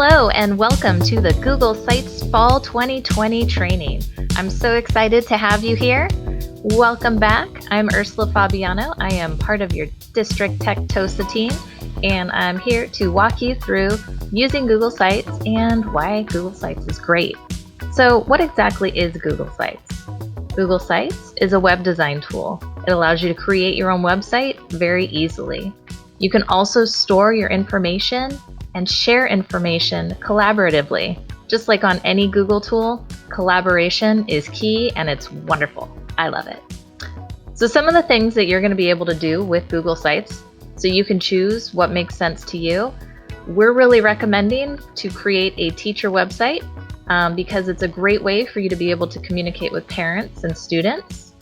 Hello and welcome to the Google Sites Fall 2020 training. I'm so excited to have you here. Welcome back. I'm Ursula Fabiano. I am part of your District Tech TOSA team, and I'm here to walk you through using Google Sites and why Google Sites is great. So what exactly is Google Sites? Google Sites is a web design tool. It allows you to create your own website very easily. You can also store your information and share information collaboratively. Just like on any Google tool, collaboration is key and it's wonderful. I love it. So some of the things that you're going to be able to do with Google Sites, so you can choose what makes sense to you. We're really recommending to create a teacher website because it's a great way for you to be able to communicate with parents and students.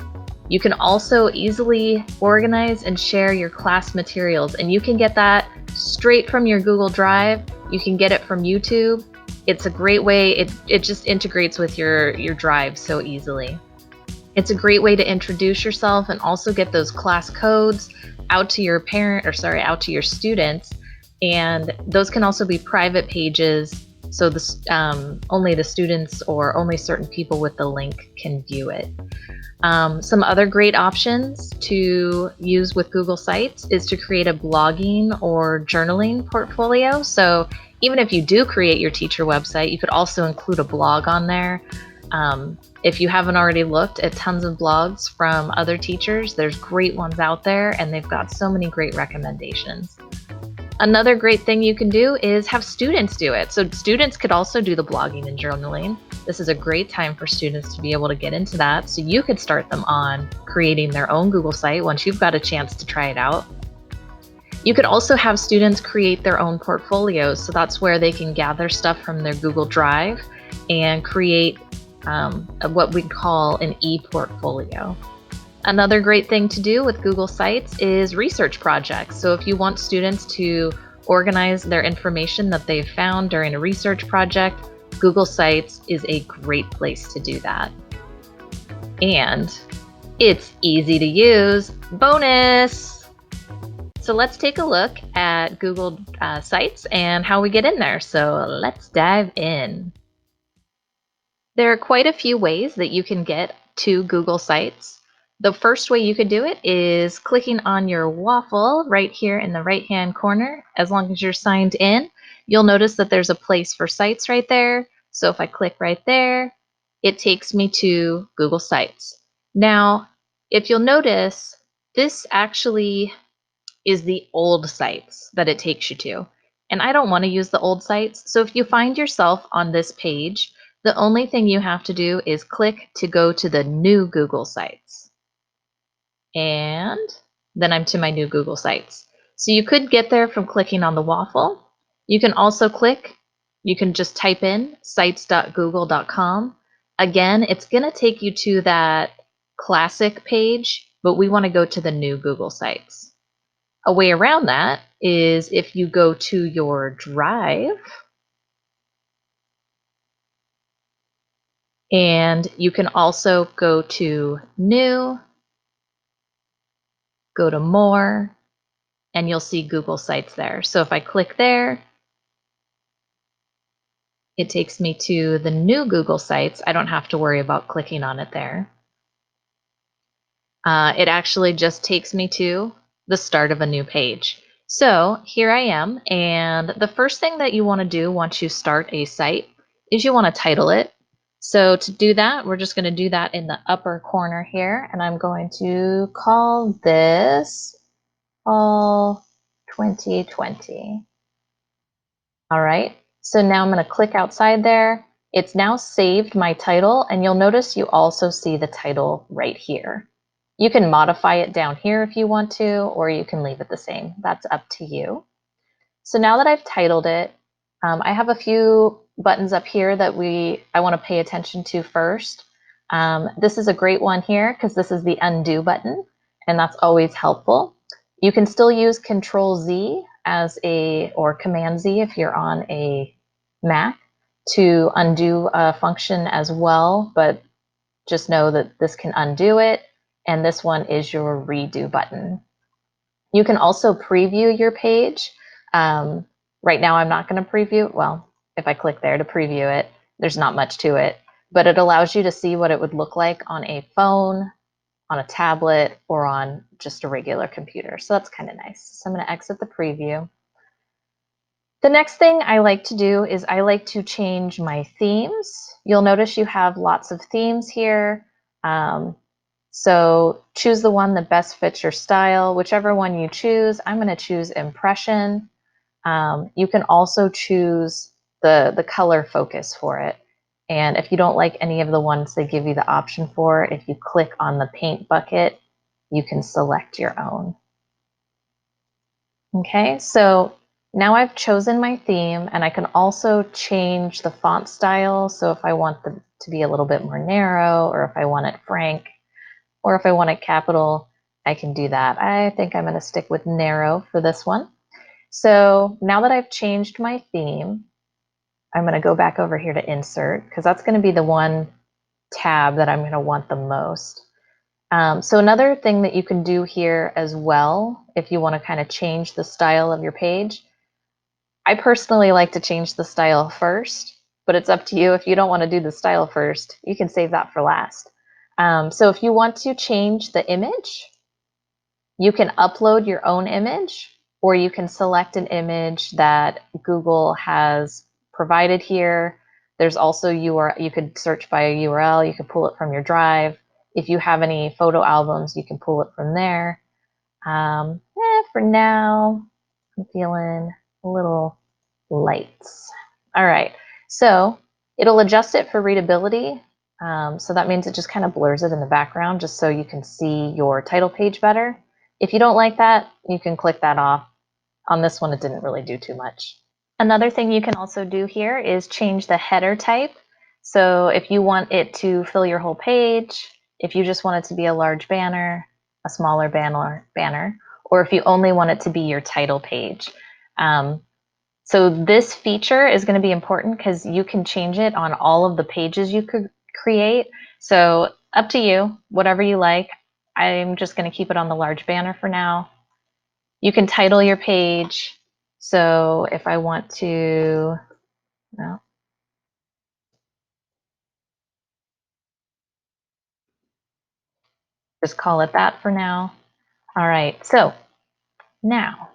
You can also easily organize and share your class materials, and you can get that straight from your Google Drive. You can get it from YouTube. It's a great way. It just integrates with your Drive so easily. It's a great way to introduce yourself and also get those class codes out to your out to your students. And those can also be private pages, so only the students or only certain people with the link can view it. Some other great options to use with Google Sites is to create a blogging or journaling portfolio. So even if you do create your teacher website, you could also include a blog on there. If you haven't already looked at tons of blogs from other teachers, there's great ones out there and they've got so many great recommendations. Another great thing you can do is have students do it. So students could also do the blogging and journaling. This is a great time for students to be able to get into that. So you could start them on creating their own Google site once you've got a chance to try it out. You could also have students create their own portfolios. So that's where they can gather stuff from their Google Drive and create what we call an e-portfolio. Another great thing to do with Google Sites is research projects. So if you want students to organize their information that they've found during a research project, Google Sites is a great place to do that. And it's easy to use. Bonus! So let's take a look at Google Sites and how we get in there. So let's dive in. There are quite a few ways that you can get to Google Sites. The first way you could do it is clicking on your waffle right here in the right-hand corner. As long as you're signed in, you'll notice that there's a place for sites right there. So if I click right there, it takes me to Google Sites. Now, if you'll notice, this actually is the old sites that it takes you to. And I don't want to use the old sites. So if you find yourself on this page, the only thing you have to do is click to go to the new Google Sites. And then I'm to my new Google Sites. So you could get there from clicking on the waffle. You can also you can just type in sites.google.com. Again, it's going to take you to that classic page, but we want to go to the new Google Sites. A way around that is if you go to your Drive, and you can also go to New, go to More, and you'll see Google Sites there. So if I click there, it takes me to the new Google Sites. I don't have to worry about clicking on it there. It actually just takes me to the start of a new page. So here I am, and the first thing that you want to do once you start a site is you want to title it. So to do that, we're just going to do that in the upper corner here, and I'm going to call this Fall 2020. All right, so now I'm going to click outside there. It's now saved my title, and you'll notice you also see the title right here. You can modify it down here if you want to, or you can leave it the same. That's up to you. So now that I've titled it, I have a few buttons up here that I want to pay attention to first. This is a great one here because this is the undo button, and that's always helpful. You can still use Control Z or Command Z if you're on a Mac to undo a function as well, but just know that this can undo it, and this one is your redo button. You can also preview your page. Right now I'm not going to preview. Well, if I click there to preview it, there's not much to it, but it allows you to see what it would look like on a phone, on a tablet, or on just a regular computer. So that's kind of nice. So I'm going to exit the preview. The next thing I like to do is I like to change my themes. You'll notice you have lots of themes here. So choose the one that best fits your style. Whichever one you choose, I'm going to choose Impression. You can also choose the color focus for it. And if you don't like any of the ones they give you the option for, if you click on the paint bucket, you can select your own. Okay, so now I've chosen my theme, and I can also change the font style. So if I want them to be a little bit more narrow, or if I want it frank, or if I want it capital, I can do that. I think I'm going to stick with narrow for this one. So now that I've changed my theme, I'm going to go back over here to insert, because that's going to be the one tab that I'm going to want the most. So another thing that you can do here as well, if you want to kind of change the style of your page, I personally like to change the style first, but it's up to you. If you don't want to do the style first, you can save that for last. So if you want to change the image, you can upload your own image, or you can select an image that Google has provided here. There's also you could search by a URL, you can pull it from your drive. If you have any photo albums, you can pull it from there. For now, I'm feeling a little lights. All right, so it'll adjust it for readability. So that means it just kind of blurs it in the background just so you can see your title page better. If you don't like that, you can click that off. On this one, it didn't really do too much. Another thing you can also do here is change the header type. So if you want it to fill your whole page, if you just want it to be a large banner, a smaller banner, or if you only want it to be your title page. So this feature is going to be important because you can change it on all of the pages you could create. So up to you, whatever you like. I'm just going to keep it on the large banner for now. You can title your page. So if I want to, well, just call it that for now. All right, so now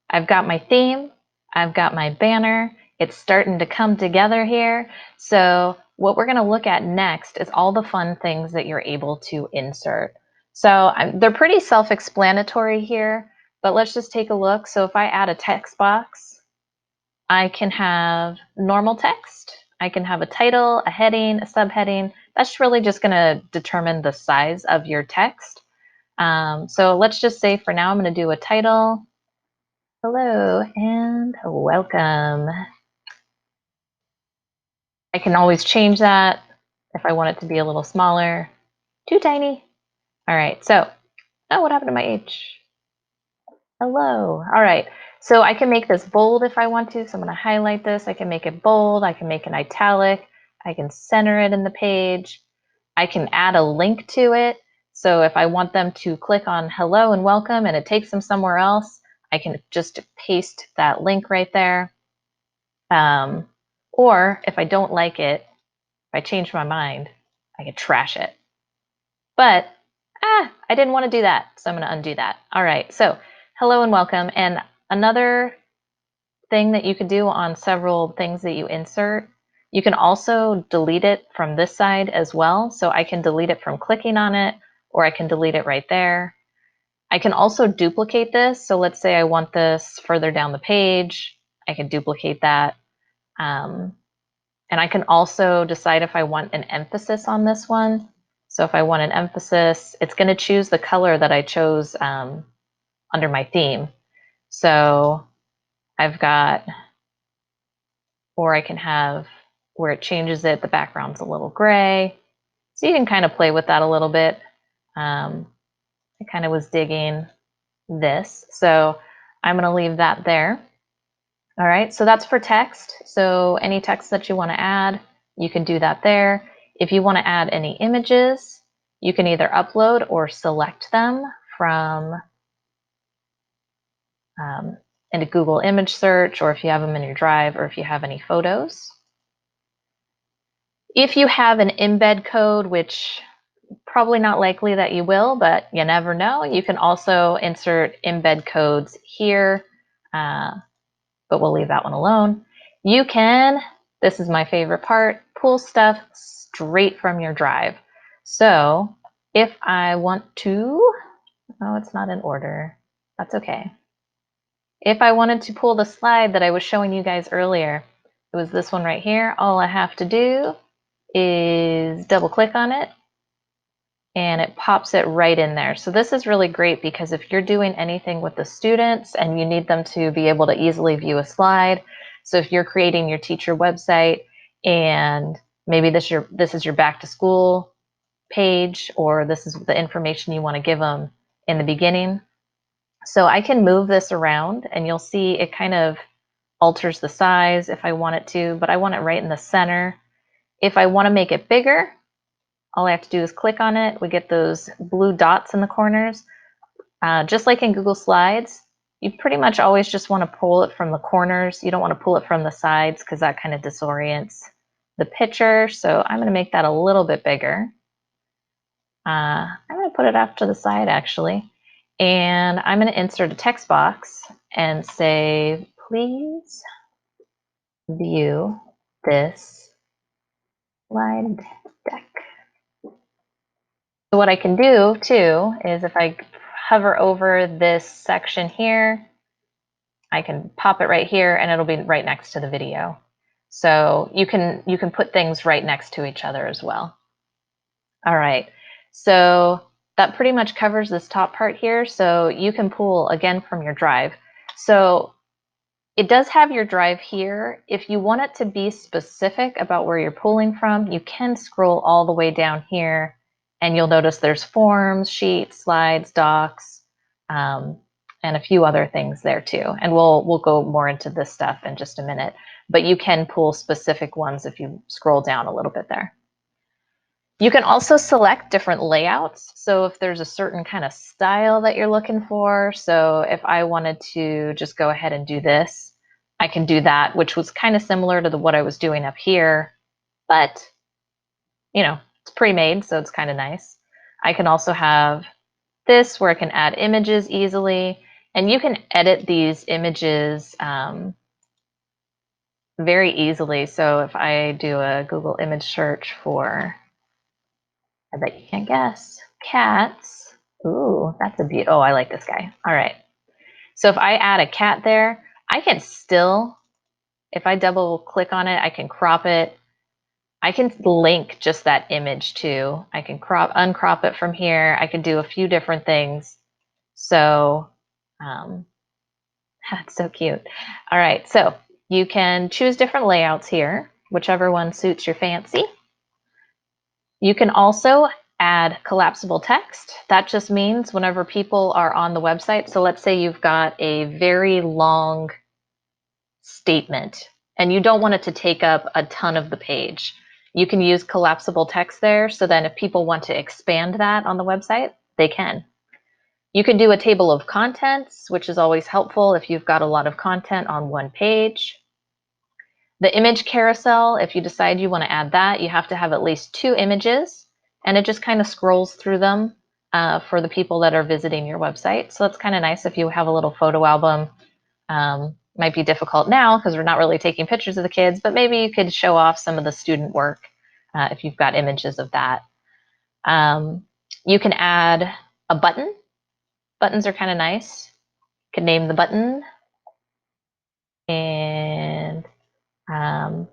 I've got my theme, I've got my banner, it's starting to come together here. So what we're going to look at next is all the fun things that you're able to insert. So they're pretty self-explanatory here, but let's just take a look. So if I add a text box, I can have normal text, I can have a title, a heading, a subheading. That's really just going to determine the size of your text. So let's just say for now I'm going to do a title. Hello and welcome. I can always change that if I want it to be a little smaller. Too tiny. All right, so, oh, what happened to my H? Hello. All right, so I can make this bold if I want to. So I'm going to highlight this. I can make it bold. I can make it italic. I can center it in the page. I can add a link to it. So if I want them to click on hello and welcome and it takes them somewhere else, I can just paste that link right there. Or if I don't like it, if I change my mind, I can trash it. But I didn't want to do that, so I'm going to undo that. All right, so hello and welcome. And another thing that you could do on several things that you insert, you can also delete it from this side as well. So I can delete it from clicking on it, or I can delete it right there. I can also duplicate this. So let's say I want this further down the page. I can duplicate that. And I can also decide if I want an emphasis on this one. So if I want an emphasis, it's going to choose the color that I chose under my theme. So I've got, or I can have where it changes it, the background's a little gray. So you can kind of play with that a little bit. I kind of was digging this. So I'm going to leave that there. All right, so that's for text. So any text that you want to add, you can do that there. If you want to add any images, you can either upload or select them from into Google image search, or if you have them in your drive, or if you have any photos. If you have an embed code, which probably not likely that you will, but you never know, you can also insert embed codes here, but we'll leave that one alone. You can, this is my favorite part, pull stuff straight from your drive. So if I want to, oh, it's not in order. That's okay. If I wanted to pull the slide that I was showing you guys earlier, it was this one right here. All I have to do is double click on it and it pops it right in there. So this is really great because if you're doing anything with the students and you need them to be able to easily view a slide, so if you're creating your teacher website and maybe this is your back to school page, or this is the information you want to give them in the beginning. So I can move this around and you'll see it kind of alters the size if I want it to, but I want it right in the center. If I want to make it bigger, all I have to do is click on it. We get those blue dots in the corners. Just like in Google Slides, you pretty much always just want to pull it from the corners. You don't want to pull it from the sides because that kind of disorients the picture. So I'm going to make that a little bit bigger. I'm going to put it off to the side actually. And I'm going to insert a text box and say, please view this slide deck. So what I can do too is if I hover over this section here, I can pop it right here and it'll be right next to the video. So you can put things right next to each other as well. All right, so that pretty much covers this top part here. So you can pull again from your drive. So it does have your drive here. If you want it to be specific about where you're pulling from, you can scroll all the way down here and you'll notice there's forms, sheets, slides, docs, and a few other things there too. And we'll go more into this stuff in just a minute, but you can pull specific ones if you scroll down a little bit there. You can also select different layouts. So if there's a certain kind of style that you're looking for, so if I wanted to just go ahead and do this, I can do that, which was kind of similar to what I was doing up here, but you know, it's pre-made, so it's kind of nice. I can also have this where I can add images easily, and you can edit these images very easily. So if I do a Google image search for, I bet you can't guess, cats. Ooh, that's a beaut. Oh, I like this guy. All right. So if I add a cat there, I can still, if I double click on it, I can crop it. I can link just that image too. I can uncrop it from here. I can do a few different things. So that's so cute. All right, so you can choose different layouts here, whichever one suits your fancy. You can also add collapsible text. That just means whenever people are on the website, so let's say you've got a very long statement and you don't want it to take up a ton of the page. You can use collapsible text there, so then if people want to expand that on the website, they can. You can do a table of contents, which is always helpful if you've got a lot of content on one page. The image carousel, if you decide you want to add that, you have to have at least 2 images, and it just kind of scrolls through them for the people that are visiting your website. So that's kind of nice if you have a little photo album. Might be difficult now because we're not really taking pictures of the kids, but maybe you could show off some of the student work if you've got images of that. You can add a button. Buttons are kind of nice. You can name the button. And I'm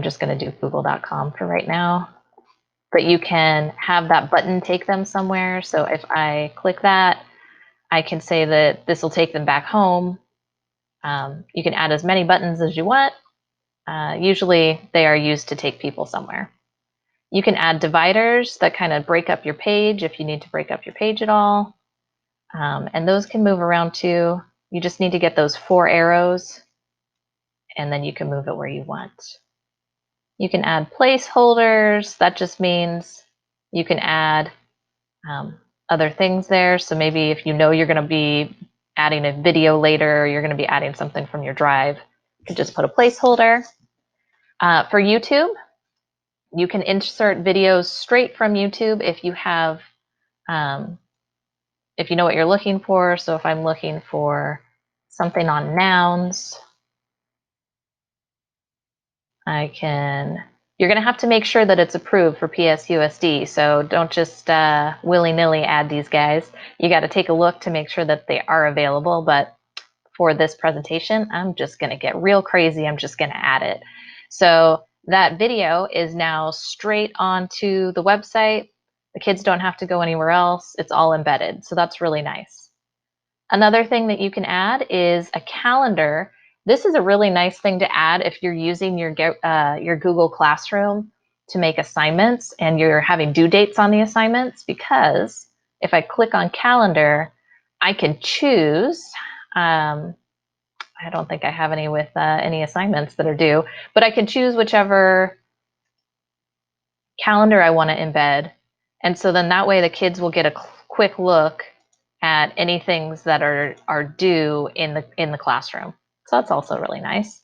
just going to do google.com for right now. But you can have that button take them somewhere. So if I click that, I can say that this will take them back home. You can add as many buttons as you want. Usually they are used to take people somewhere. You can add dividers that kind of break up your page if you need to break up your page at all. And those can move around too. You just need to get those 4 arrows and then you can move it where you want. You can add placeholders. That just means you can add other things there. So maybe if you know you're going to be adding a video later, or you're going to be adding something from your drive, you can just put a placeholder. For YouTube, you can insert videos straight from YouTube if you have, if you know what you're looking for. So if I'm looking for something on nouns, you're going to have to make sure that it's approved for PSUSD. So don't just willy-nilly add these guys. You got to take a look to make sure that they are available. But for this presentation, I'm just going to get real crazy. I'm just going to add it. So that video is now straight onto the website. The kids don't have to go anywhere else. It's all embedded. So that's really nice. Another thing that you can add is a calendar. This is a really nice thing to add if you're using your Google Classroom to make assignments and you're having due dates on the assignments, because if I click on calendar, I can choose. I don't think I have any with any assignments that are due, but I can choose whichever calendar I want to embed. And so then that way the kids will get a quick look at any things that are due in the classroom. So that's also really nice.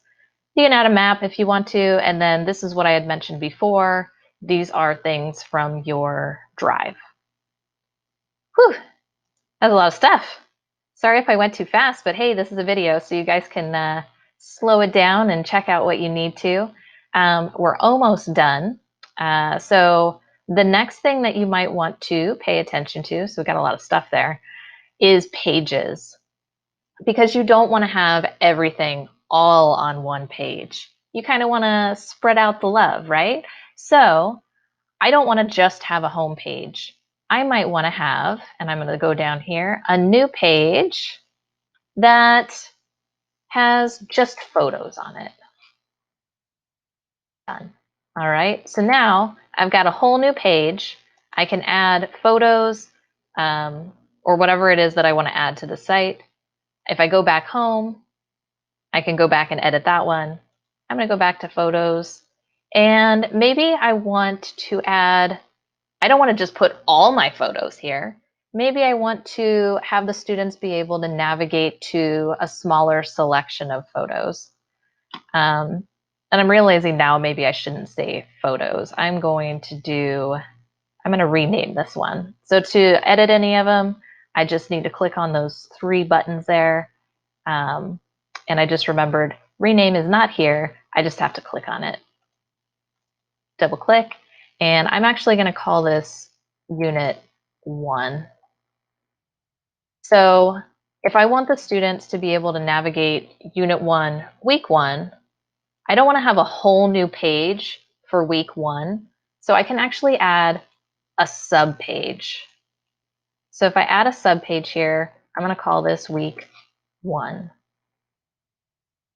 You can add a map if you want to, and then this is what I had mentioned before. These are things from your drive. Whew, that's a lot of stuff. Sorry if I went too fast, but hey, this is a video, so you guys can slow it down and check out what you need to. We're almost done. So the next thing that you might want to pay attention to, so we've got a lot of stuff there, is pages. Because you don't want to have everything all on one page. You kind of want to spread out the love, right? So I don't want to just have a home page. I might want to have, and I'm going to go down here, a new page that has just photos on it. Done. All right, so now I've got a whole new page. I can add photos or whatever it is that I want to add to the site. If I go back home, I can go back and edit that one. I'm going to go back to photos, and maybe I want to add, I don't want to just put all my photos here. Maybe I want to have the students be able to navigate to a smaller selection of photos. And I'm realizing now maybe I shouldn't say photos. I'm going to rename this one. So to edit any of them, I just need to click on those three buttons there. And I just remembered rename is not here. I just have to click on it. Double click. And I'm actually going to call this Unit 1. So if I want the students to be able to navigate Unit 1, Week 1, I don't want to have a whole new page for Week 1. So I can actually add a sub page. So if I add a sub page here, I'm going to call this Week 1.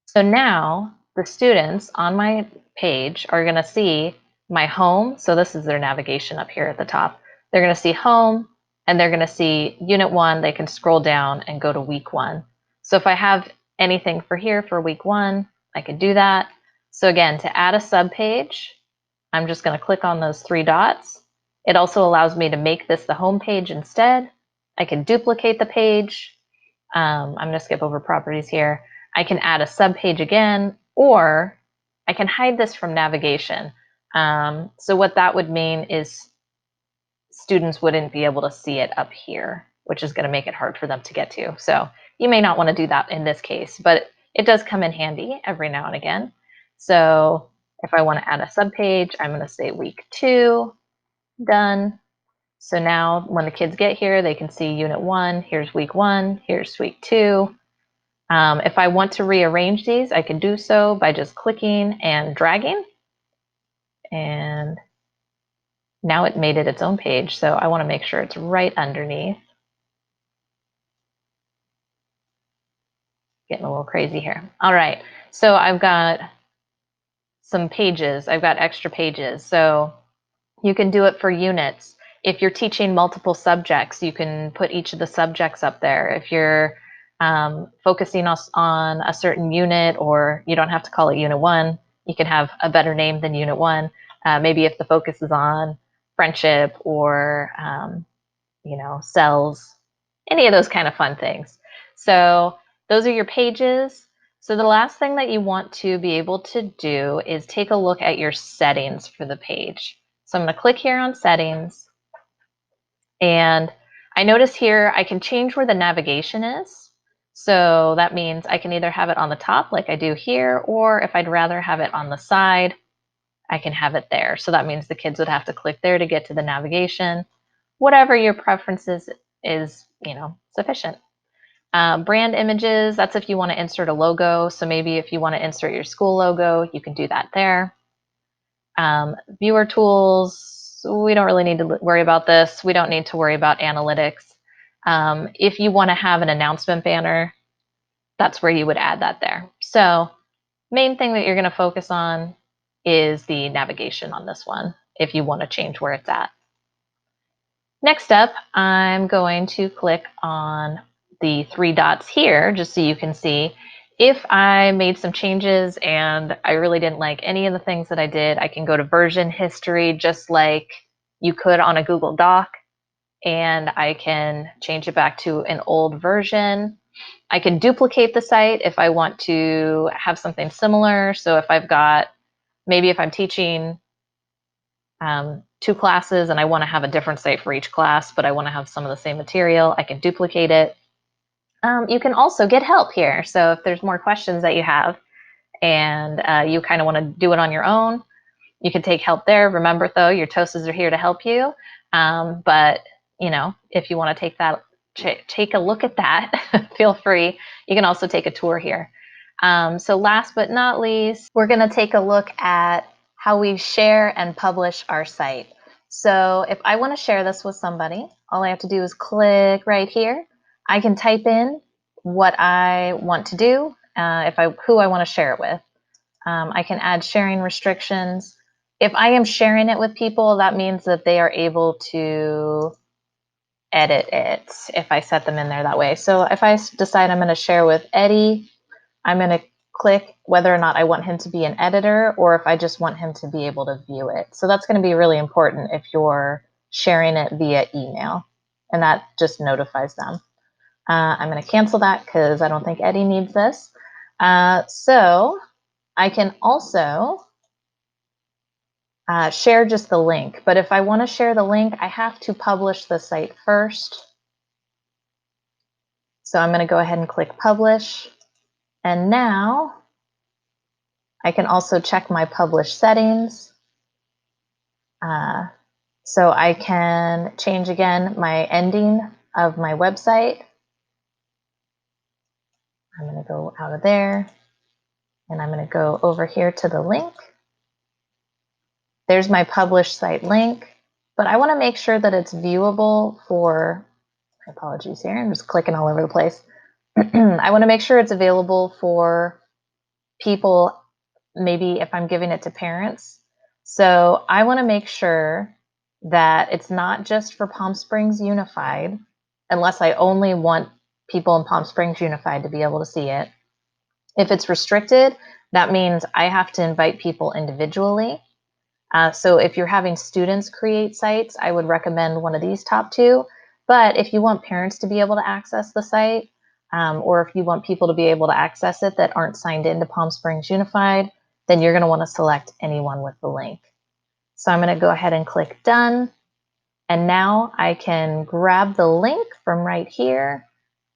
So now the students on my page are going to see my home. So this is their navigation up here at the top. They're going to see home, and they're going to see Unit 1. They can scroll down and go to Week 1. So if I have anything for here for Week 1, I can do that. So again, to add a sub page, I'm just going to click on those three dots. It also allows me to make this the home page instead. I can duplicate the page. I'm going to skip over properties here. I can add a subpage again, or I can hide this from navigation. So what that would mean is students wouldn't be able to see it up here, which is going to make it hard for them to get to. So you may not want to do that in this case, but it does come in handy every now and again. So if I want to add a subpage, I'm going to say Week 2, done. So now when the kids get here, they can see Unit 1, here's Week 1, here's Week 2. If I want to rearrange these, I can do so by just clicking and dragging. And now it made it its own page, so I want to make sure it's right underneath. Getting a little crazy here. All right, so I've got some pages. I've got extra pages. So you can do it for units. If you're teaching multiple subjects, you can put each of the subjects up there. If you're focusing on a certain unit, or you don't have to call it Unit 1, you can have a better name than Unit 1. Maybe if the focus is on friendship or cells, any of those kind of fun things. So those are your pages. So the last thing that you want to be able to do is take a look at your settings for the page. So I'm going to click here on settings, and I notice here I can change where the navigation is. So that means I can either have it on the top like I do here, or if I'd rather have it on the side, I can have it there. So that means the kids would have to click there to get to the navigation. Whatever your preferences is, sufficient. Brand images, that's if you want to insert a logo. So maybe if you want to insert your school logo, you can do that there. Viewer tools, we don't really need to worry about this. We don't need to worry about analytics. If you want to have an announcement banner, that's where you would add that there. So main thing that you're going to focus on is the navigation on this one, if you want to change where it's at. Next up, I'm going to click on the 3 dots here, just so you can see if I made some changes and I really didn't like any of the things that I did. I can go to version history just like you could on a Google Doc, and I can change it back to an old version. I can duplicate the site if I want to have something similar. So if I've got, maybe if I'm teaching 2 classes and I want to have a different site for each class, but I want to have some of the same material, I can duplicate it. You can also get help here. So if there's more questions that you have and you kind of want to do it on your own, you can take help there. Remember though, your TOSAs are here to help you. But if you want to take a look at that, feel free. You can also take a tour here. So last but not least, we're going to take a look at how we share and publish our site. So if I want to share this with somebody, all I have to do is click right here. I can type in what I want to do, who I want to share it with. I can add sharing restrictions. If I am sharing it with people, that means that they are able to edit it if I set them in there that way. So if I decide I'm going to share with Eddie, I'm going to click whether or not I want him to be an editor or if I just want him to be able to view it. So that's going to be really important if you're sharing it via email, and that just notifies them. I'm going to cancel that because I don't think Eddie needs this. So I can also share just the link, but if I want to share the link, I have to publish the site first. So I'm going to go ahead and click publish. And now I can also check my publish settings. So I can change again my ending of my website. I'm going to go out of there and I'm going to go over here to the link. There's my published site link, but I want to make sure that it's viewable for, my apologies here, I'm just clicking all over the place. I want to make sure it's available for people, maybe if I'm giving it to parents. So I want to make sure that it's not just for Palm Springs Unified, unless I only want people in Palm Springs Unified to be able to see it. If it's restricted, that means I have to invite people individually. So if you're having students create sites, I would recommend one of these top 2. But if you want parents to be able to access the site, or if you want people to be able to access it that aren't signed into Palm Springs Unified, then you're going to want to select anyone with the link. So I'm going to go ahead and click done. And now I can grab the link from right here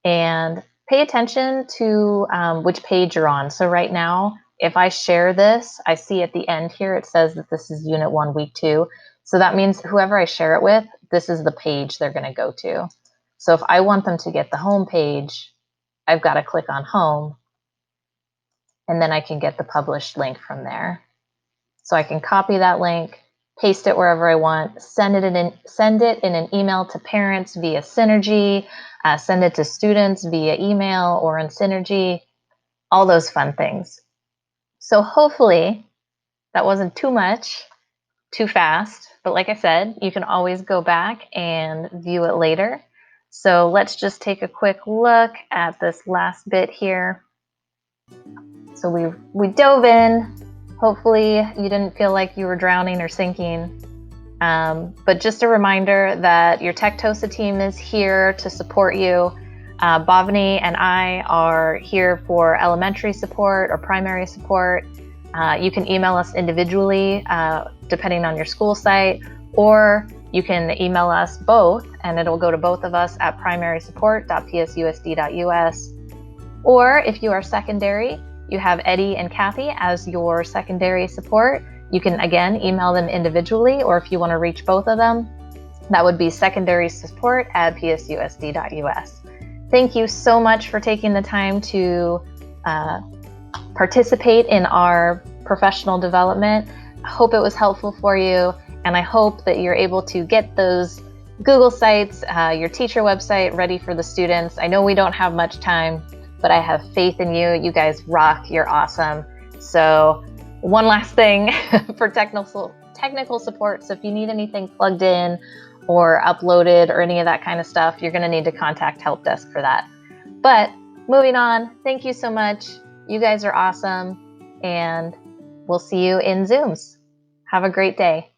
and pay attention to which page you're on. So right now, if I share this, I see at the end here, it says that this is Unit 1, Week 2. So that means whoever I share it with, this is the page they're going to go to. So if I want them to get the home page, I've got to click on home, and then I can get the published link from there. So I can copy that link, paste it wherever I want, send it in an email to parents via Synergy, send it to students via email or in Synergy, all those fun things. So hopefully that wasn't too much, too fast, but like I said, you can always go back and view it later. So let's just take a quick look at this last bit here. So we dove in. Hopefully you didn't feel like you were drowning or sinking. But just a reminder that your Tech TOSA team is here to support you. Bhavani and I are here for elementary support or primary support. You can email us individually, depending on your school site, or you can email us both, and it'll go to both of us at primarysupport.psusd.us. Or if you are secondary, you have Eddie and Kathy as your secondary support. You can, again, email them individually, or if you want to reach both of them, that would be secondarysupport@psusd.us. Thank you so much for taking the time to participate in our professional development. I hope it was helpful for you, and I hope that you're able to get those Google Sites, your teacher website ready for the students. I know we don't have much time, but I have faith in you. You guys rock. You're awesome. So one last thing for technical support. So if you need anything plugged in or uploaded or any of that kind of stuff, you're going to need to contact Help Desk for that. But moving on, thank you so much. You guys are awesome, and we'll see you in Zooms. Have a great day.